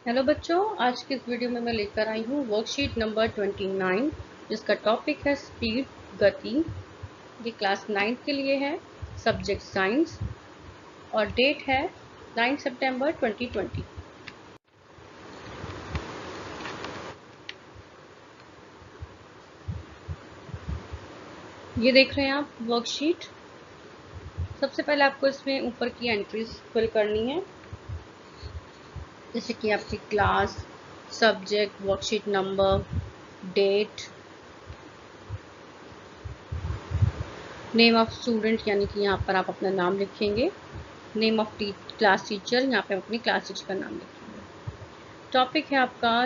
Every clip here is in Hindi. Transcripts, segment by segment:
हेलो बच्चों, आज की इस वीडियो में मैं लेकर आई हूँ वर्कशीट नंबर 29 जिसका टॉपिक है स्पीड, गति। ये क्लास 9 के लिए है, सब्जेक्ट साइंस और डेट है 9 सितंबर 2020। ये देख रहे हैं आप वर्कशीट। सबसे पहले आपको इसमें ऊपर की एंट्रीज फिल करनी है, जैसे कि आपकी class, subject, worksheet number, date, name of student, यानी कि यहाँ पर आप अपना नाम लिखेंगे। नेम ऑफ क्लास टीचर, यहाँ पे अपनी क्लास टीचर का नाम लिखेंगे। टॉपिक है आपका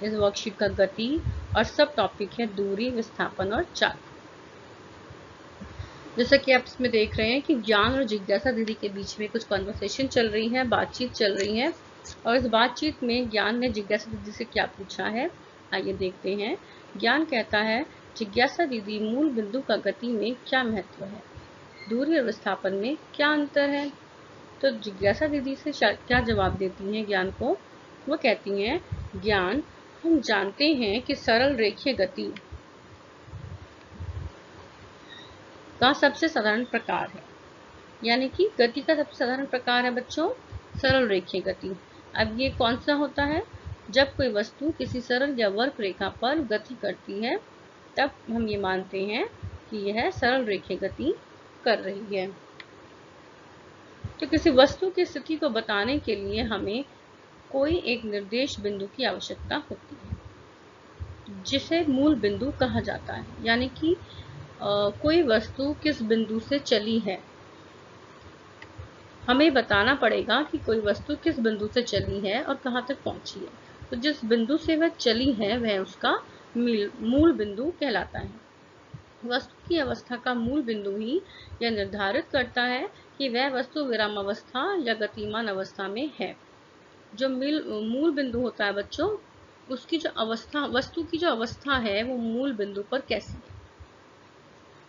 इस वर्कशीट का गति और सब टॉपिक है दूरी, विस्थापन और चाल। जैसा कि आप इसमें देख रहे हैं कि ज्ञान और जिज्ञासा दीदी के बीच में कुछ कन्वर्सेशन चल रही है, बातचीत चल रही है। और इस बातचीत में ज्ञान ने जिज्ञासा दीदी से क्या पूछा है, आइए देखते हैं। ज्ञान कहता है, जिज्ञासा दीदी, मूल बिंदु का गति में क्या महत्व है? दूरी और विस्थापन में क्या अंतर है? तो जिज्ञासा दीदी से क्या जवाब देती हैं ज्ञान को? वो कहती हैं, ज्ञान, हम जानते हैं कि सरल रेखीय गति का सबसे साधारण प्रकार है। यानी कि गति का सबसे साधारण प्रकार है बच्चों सरल रेखीय गति। अब ये कौन सा होता है? जब कोई वस्तु किसी सरल या वक्र रेखा पर गति करती है, तब हम ये मानते हैं कि यह सरल रेखीय गति कर रही है। तो किसी वस्तु की स्थिति को बताने के लिए हमें कोई एक निर्देश बिंदु की आवश्यकता होती है, जिसे मूल बिंदु कहा जाता है। यानी कि कोई वस्तु किस बिंदु से चली है, हमें बताना पड़ेगा कि कोई वस्तु किस बिंदु से चली है और कहाँ तक पहुंची है। तो जिस बिंदु से वह चली है वह उसका मूल बिंदु कहलाता है। वस्तु की अवस्था का मूल बिंदु ही यह निर्धारित करता है कि वह वस्तु विरामावस्था या गतिमान अवस्था में है। जो मूल बिंदु होता है बच्चों, उसकी जो अवस्था, वस्तु की जो अवस्था है वो मूल बिंदु पर कैसी है,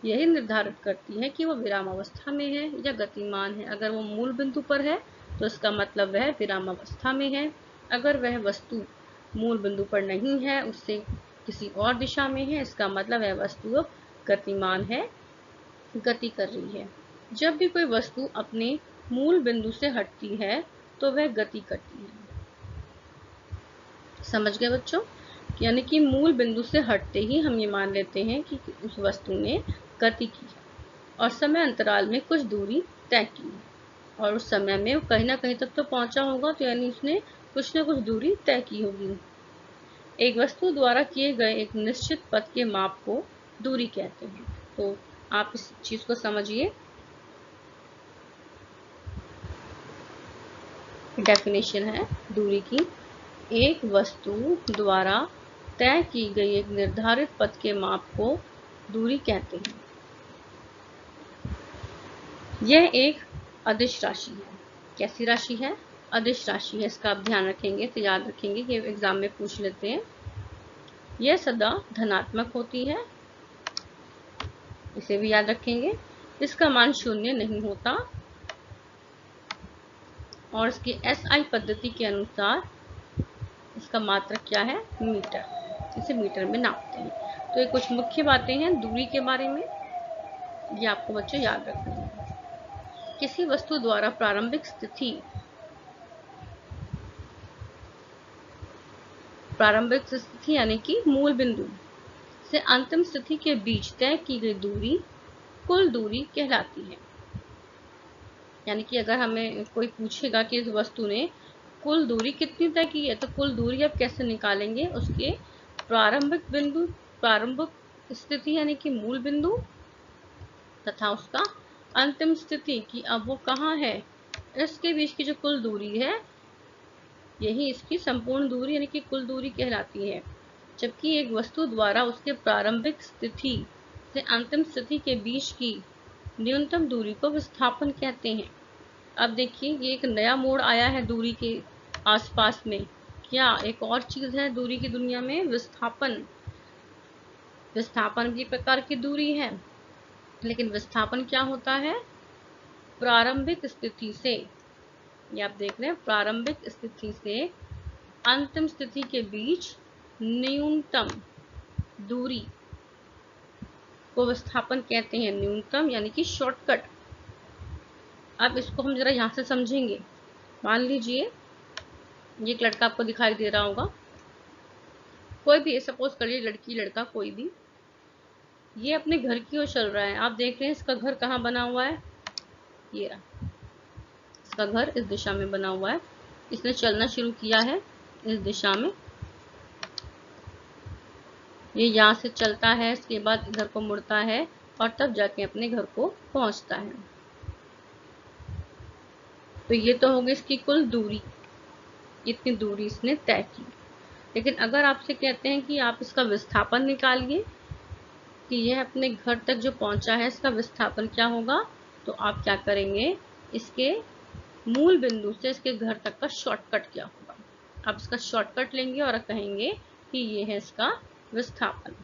यही निर्धारित करती है कि वो विराम अवस्था में है या गतिमान है। अगर वो मूल बिंदु पर है तो इसका मतलब वह विराम अवस्था में है। अगर वह वस्तु मूल बिंदु पर नहीं है, उससे किसी और दिशा में है, इसका मतलब वह वस्तु गतिमान है, गति कर रही है। जब भी कोई वस्तु अपने मूल बिंदु से हटती है तो वह गति करती है। समझ गए बच्चों? यानी कि मूल बिंदु से हटते ही हम ये मान लेते हैं कि उस वस्तु ने गति की है और समय अंतराल में कुछ दूरी तय की है, और उस समय में वो कहीं ना कहीं तक तो पहुंचा होगा, तो यानी उसने कुछ ना कुछ दूरी तय की होगी। एक वस्तु द्वारा किए गए एक निश्चित पथ के माप को दूरी कहते हैं। तो आप इस चीज को समझिए। डेफिनेशन है दूरी की, एक वस्तु द्वारा तय की गई एक निर्धारित पथ के माप को दूरी कहते हैं। यह एक अदिश राशि है। कैसी राशि है? अदिश राशि है। इसका आप ध्यान रखेंगे तो याद रखेंगे कि एग्जाम में पूछ लेते हैं। यह सदा धनात्मक होती है, इसे भी याद रखेंगे। इसका मान शून्य नहीं होता और इसकी SI पद्धति के अनुसार इसका मात्रक क्या है? मीटर। इसे मीटर में नापते हैं। तो ये कुछ मुख्य बातें हैं दूरी के बारे में, ये आपको बच्चों याद रखना है। किसी वस्तु द्वारा प्रारंभिक स्थिति यानी कि मूल बिंदु से अंतिम स्थिति के बीच तय की गई दूरी कुल दूरी कहलाती है। यानी कि अगर हमें कोई पूछेगा कि इस वस्तु ने कुल दूरी कितनी तय की है, तो कुल दूरी आप कैसे निकालेंगे? उसके प्रारंभिक बिंदु, प्रारंभिक स्थिति यानी कि मूल बिंदु, तथा उसका अंतिम स्थिति कि अब वो कहाँ है, इसके बीच की जो कुल दूरी है, यही इसकी संपूर्ण दूरी यानी कि कुल दूरी कहलाती है। जबकि एक वस्तु द्वारा उसके प्रारंभिक स्थिति से अंतिम स्थिति के बीच की न्यूनतम दूरी को विस्थापन कहते हैं। अब देखिए, ये एक नया मोड़ आया है दूरी के आसपास में। क्या एक और चीज है दूरी की दुनिया में? विस्थापन। विस्थापन भी प्रकार की दूरी है, लेकिन विस्थापन क्या होता है? प्रारंभिक स्थिति से, ये आप देख रहे हैं, प्रारंभिक स्थिति से अंतिम स्थिति के बीच न्यूनतम दूरी को विस्थापन कहते हैं। न्यूनतम यानी कि शॉर्टकट। अब इसको हम जरा यहाँ से समझेंगे। मान लीजिए ये एक लड़का आपको दिखाई दे रहा होगा, कोई भी, सपोज करिए लड़की लड़का कोई भी, ये अपने घर की ओर चल रहा है। आप देख रहे हैं इसका घर कहाँ बना हुआ है, ये रहा इसका घर, इस दिशा में बना हुआ है। इसने चलना शुरू किया है इस दिशा में, ये यहाँ से चलता है, इसके बाद इधर को मुड़ता है और तब जाके अपने घर को पहुंचता है। तो ये तो होगी इसकी कुल दूरी, इतनी दूरी इसने तय की। लेकिन अगर आपसे कहते हैं कि आप इसका विस्थापन निकालिए कि यह अपने घर तक जो पहुंचा है इसका विस्थापन क्या होगा, तो आप क्या करेंगे, इसके मूल बिंदु से इसके घर तक का शॉर्टकट क्या होगा। आप इसका शॉर्टकट लेंगे और कहेंगे कि ये है इसका विस्थापन।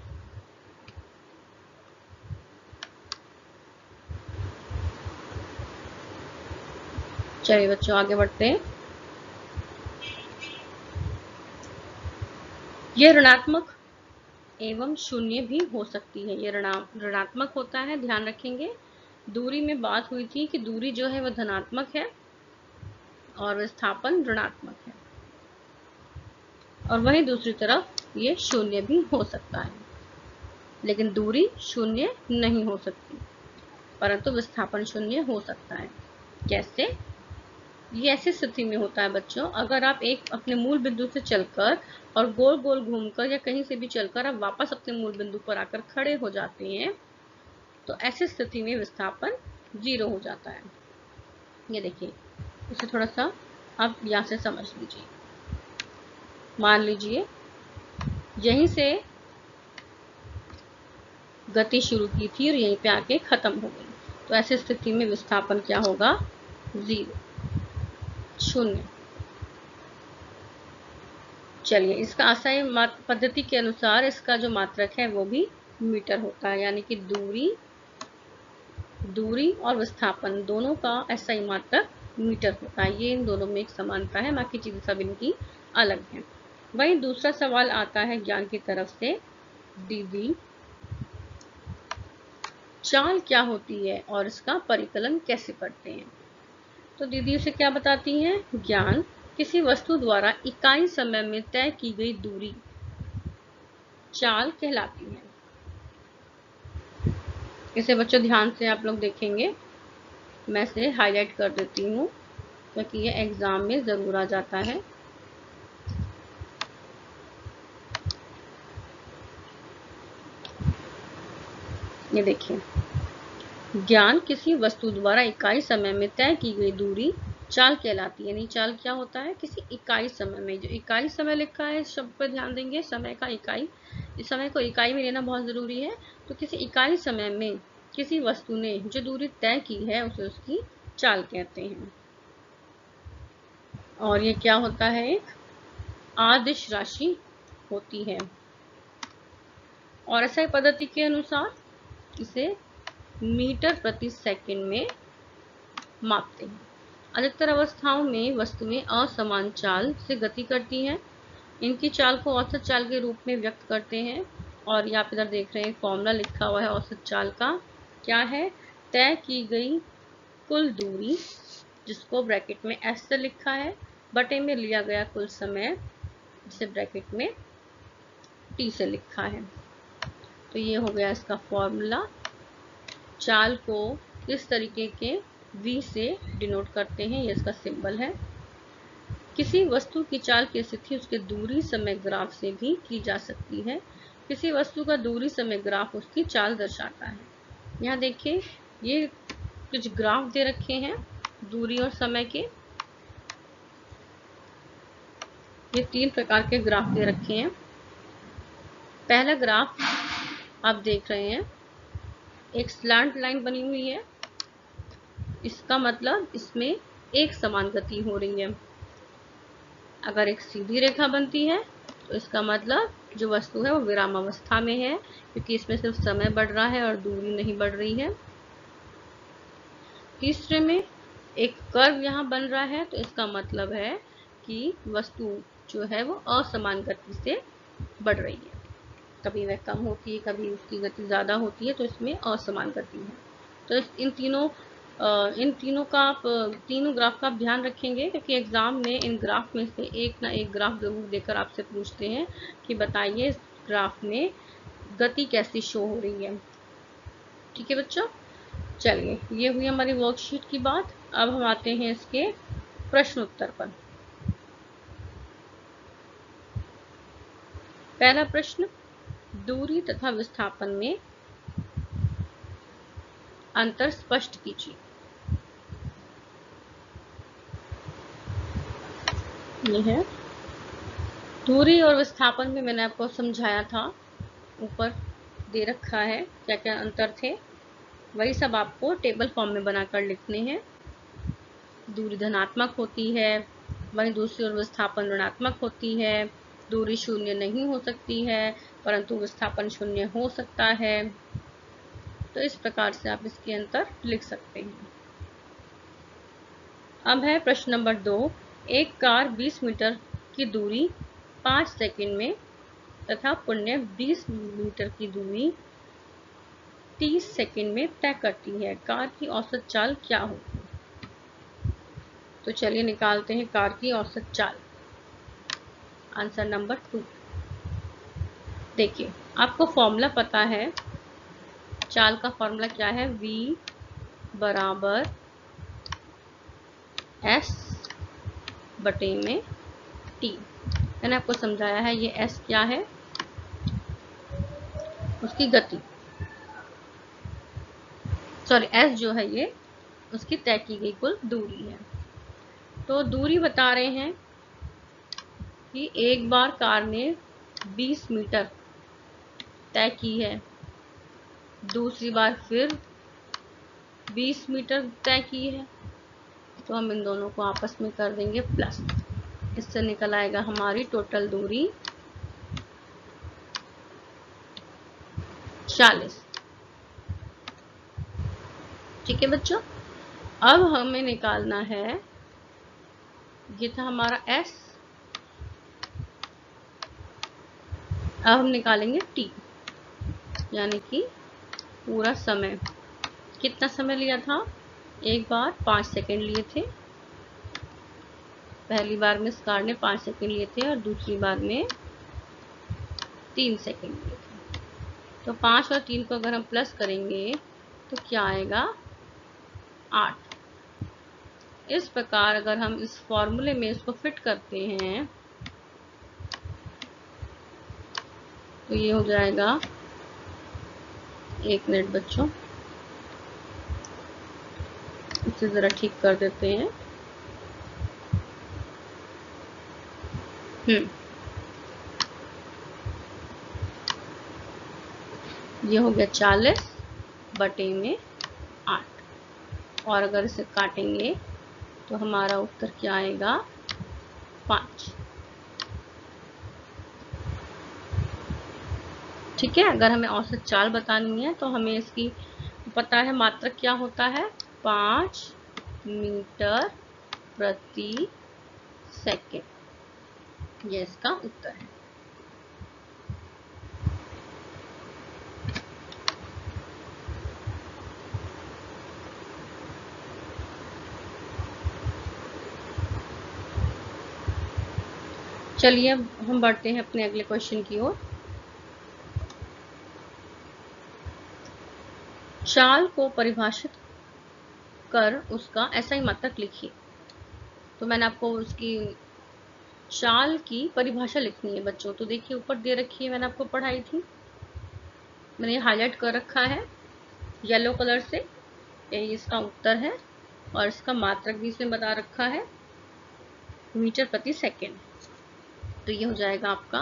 चलिए बच्चों आगे बढ़ते हैं। ये ऋणात्मक एवं शून्य भी हो सकती है। ये ऋणात्मक होता है, ध्यान रखेंगे। दूरी में बात हुई थी कि दूरी जो है वह धनात्मक है और विस्थापन ऋणात्मक है, और वहीं दूसरी तरफ ये शून्य भी हो सकता है। लेकिन दूरी शून्य नहीं हो सकती, परंतु विस्थापन शून्य हो सकता है। कैसे? ये ऐसी स्थिति में होता है बच्चों, अगर आप एक अपने मूल बिंदु से चलकर और गोल गोल घूमकर या कहीं से भी चलकर आप वापस अपने मूल बिंदु पर आकर खड़े हो जाते हैं, तो ऐसी स्थिति में विस्थापन 0 हो जाता है। ये देखिए, इसे थोड़ा सा आप यहाँ से समझ लीजिए। मान लीजिए यहीं से गति शुरू की थी और यहीं पे आके खत्म हो गई, तो ऐसी स्थिति में विस्थापन क्या होगा, 0, शून्य। चलिए, इसका आशय पद्धति के अनुसार इसका जो मात्रक है वो भी मीटर होता है, यानी कि दूरी और विस्थापन दोनों का SI मात्रक मीटर होता है। ये इन दोनों में एक समानता है, बाकी चीजें सब इनकी अलग हैं। वहीं दूसरा सवाल आता है ज्ञान की तरफ से, दीदी चाल क्या होती है और इसका परिकलन कैसे करते हैं। तो दीदी उसे क्या बताती हैं, ज्ञान किसी वस्तु द्वारा इकाई समय में तय की गई दूरी चाल कहलाती है। इसे बच्चों ध्यान से आप लोग देखेंगे, मैं इसे हाईलाइट कर देती हूँ क्योंकि ये एग्जाम में जरूर आ जाता है। ये देखिए, ज्ञान किसी वस्तु द्वारा इकाई समय में तय की गई दूरी चाल कहलाती है। यानी चाल क्या होता है, किसी इकाई समय में, जो इकाई समय लिखा है इस शब्द पर ध्यान देंगे, समय का इकाई, इस समय को इकाई में लेना बहुत जरूरी है। तो किसी इकाई समय में किसी वस्तु ने जो दूरी तय की है उसे उसकी चाल कहते हैं। और ये क्या होता है, एक आदिश राशि होती है, और ऐसा पद्धति के अनुसार इसे मीटर प्रति सेकंड में मापते हैं। अधिकतर अवस्थाओं में वस्तुएं असमान चाल से गति करती हैं। इनकी चाल को औसत चाल के रूप में व्यक्त करते हैं। और ये आप इधर देख रहे हैं फॉर्मूला लिखा हुआ है औसत चाल का, क्या है, तय की गई कुल दूरी, जिसको ब्रैकेट में S से लिखा है, बटे में लिया गया कुल समय, जिसे ब्रैकेट में T से लिखा है। तो ये हो गया इसका फॉर्मूला। चाल को इस तरीके के V से डिनोट करते हैं, ये इसका सिंबल है। किसी वस्तु की चाल की स्थिति उसके दूरी समय ग्राफ से भी की जा सकती है। किसी वस्तु का दूरी समय ग्राफ उसकी चाल दर्शाता है। यहाँ देखिए, ये कुछ ग्राफ दे रखे हैं दूरी और समय के, ये 3 प्रकार के ग्राफ दे रखे हैं। पहला ग्राफ आप देख रहे हैं, एक स्लैंट लाइन बनी हुई है, इसका मतलब इसमें एक समान गति हो रही है। अगर एक सीधी रेखा बनती है तो इसका मतलब जो वस्तु है वो विराम अवस्था में है, क्योंकि इसमें सिर्फ समय बढ़ रहा है और दूरी नहीं बढ़ रही है। तीसरे में एक कर्व यहाँ बन रहा है, तो इसका मतलब है कि वस्तु जो है वो असमान गति से बढ़ रही है। कभी वह कम होती है, कभी उसकी गति ज़्यादा होती है, तो इसमें असमान गति है। तो इन तीनों का आप तीनों ग्राफ का आप ध्यान रखेंगे, क्योंकि एग्जाम में इन ग्राफ में से एक ना एक ग्राफ जरूर देकर आपसे पूछते हैं कि बताइए इस ग्राफ में गति कैसी शो हो रही है। ठीक है बच्चों, चलिए ये हुई हमारी वर्कशीट की बात। अब हम आते हैं इसके प्रश्न उत्तर पर। पहला प्रश्न, दूरी तथा विस्थापन में अंतर स्पष्ट कीजिए। ये है दूरी और विस्थापन में मैंने आपको समझाया था, ऊपर दे रखा है क्या क्या अंतर थे, वही सब आपको टेबल फॉर्म में बनाकर लिखने हैं। दूरी धनात्मक होती है, वहीं दूसरी ओर विस्थापन ऋणात्मक होती है। दूरी शून्य नहीं हो सकती है, परंतु विस्थापन शून्य हो सकता है। तो इस प्रकार से आप इसके अंतर लिख सकते हैं। अब है प्रश्न नंबर 2, एक कार 20 मीटर की दूरी 5 सेकंड में तथा पुण्य 20 मीटर की दूरी 30 सेकंड में तय करती है, कार की औसत चाल क्या होगी? तो चलिए निकालते हैं कार की औसत चाल। Answer number 2। देखिए आपको फॉर्मूला पता है, चाल का फॉर्मूला क्या है, v बराबर s बटे में t। मैंने आपको समझाया है ये s क्या है, उसकी गति, सॉरी s जो है ये उसकी तय की गई कुल दूरी है। तो दूरी बता रहे हैं कि एक बार कार ने 20 मीटर तय की है, दूसरी बार फिर 20 मीटर तय की है, तो हम इन दोनों को आपस में कर देंगे प्लस। इससे निकल आएगा हमारी टोटल दूरी 40। ठीक है बच्चों, अब हमें निकालना है, ये था हमारा s, अब हम निकालेंगे t, यानी कि पूरा समय। कितना समय लिया था, एक बार 5 सेकंड लिए थे, पहली बार में इस कार ने 5 सेकंड लिए थे और दूसरी बार में 3 सेकंड लिए थे। तो 5 और 3 को अगर हम प्लस करेंगे तो क्या आएगा, 8। इस प्रकार अगर हम इस फॉर्मूले में इसको फिट करते हैं तो ये हो जाएगा, एक मिनट बच्चों इसे जरा ठीक कर देते हैं। ये हो गया 40 बटे में 8, और अगर इसे काटेंगे तो हमारा उत्तर क्या आएगा, 5। ठीक है, अगर हमें औसत चाल बतानी है तो हमें इसकी पता है मात्रक क्या होता है, 5 मीटर प्रति सेकंड। ये इसका उत्तर है। चलिए अब हम बढ़ते हैं अपने अगले क्वेश्चन की ओर। चाल को परिभाषित कर उसका SI मात्रक लिखिए। तो मैंने आपको उसकी चाल की परिभाषा लिखनी है बच्चों। तो देखिए ऊपर दे रखी है, मैंने आपको पढ़ाई थी, मैंने ये हाईलाइट कर रखा है येलो कलर से, यही इसका उत्तर है, और इसका मात्रक भी इसमें बता रखा है, मीटर प्रति सेकंड। तो ये हो जाएगा आपका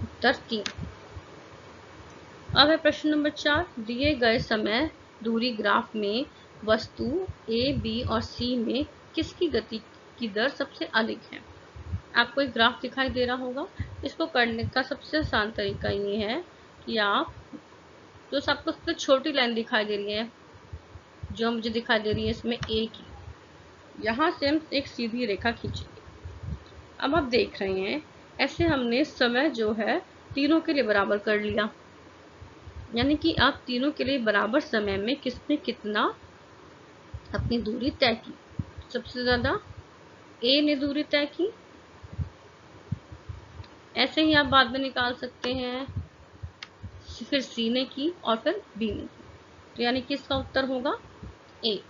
उत्तर 3। अब है प्रश्न नंबर 4, दिए गए समय दूरी ग्राफ में वस्तु A, B और C में किसकी गति की दर सबसे अधिक है। आपको एक ग्राफ दिखाई दे रहा होगा, इसको करने का सबसे आसान तरीका ये है कि आप जो आपको सबसे छोटी लाइन दिखाई दे रही है, जो मुझे दिखाई दे रही है इसमें A की, यहाँ से हम एक सीधी रेखा खींचेंगे। अब आप देख रहे हैं ऐसे हमने समय जो है तीनों के लिए बराबर कर लिया, यानी कि आप तीनों के लिए बराबर समय में किसने कितना अपनी दूरी तय की। सबसे ज्यादा ए ने दूरी तय की, ऐसे ही आप बाद में निकाल सकते हैं, फिर सी ने की और फिर बी ने की, तो यानी कि इसका उत्तर होगा ए।